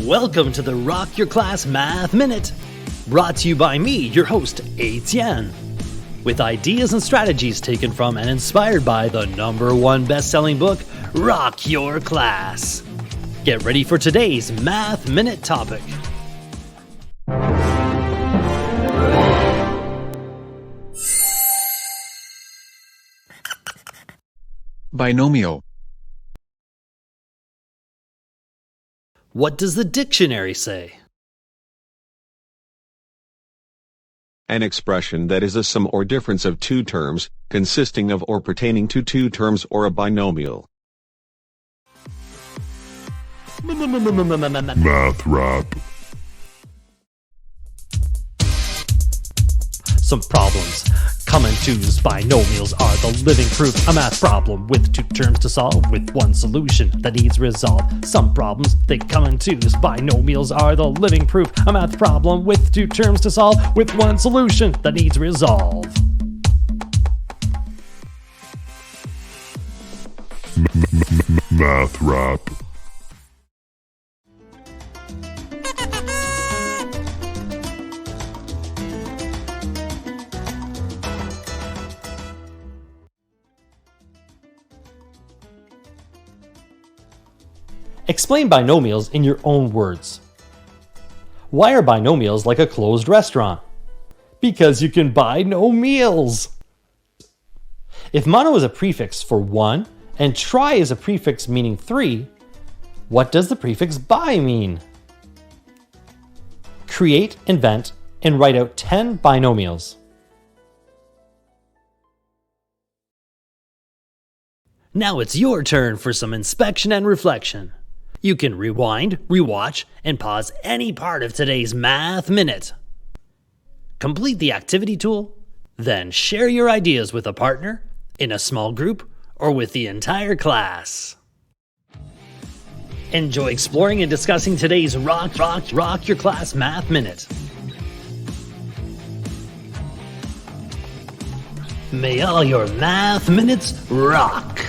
Welcome to the Rock Your Class Math Minute, brought to you by me, your host, Etienne, with ideas and strategies taken from and inspired by the #1 best-selling book, Rock Your Class. Get ready for today's Math Minute topic. Binomial. What does the dictionary say? An expression that is a sum or difference of two terms, consisting of or pertaining to two terms, or a binomial. Math rap. Some problems. Come and choose. Binomials are the living proof. A math problem with two terms to solve, with one solution that needs resolved. Some problems, they come and choose. Binomials are the living proof. A math problem with two terms to solve, with one solution that needs resolve. Math rap. Explain binomials in your own words. Why are binomials like a closed restaurant? Because you can buy no meals. If mono is a prefix for one and tri is a prefix meaning three, what does the prefix bi mean? Create, invent, and write out 10 binomials. Now it's your turn for some inspection and reflection. You can rewind, rewatch, and pause any part of today's Math Minute. Complete the activity tool, then share your ideas with a partner, in a small group, or with the entire class. Enjoy exploring and discussing today's Rock Your Class Math Minute. May all your Math Minutes rock!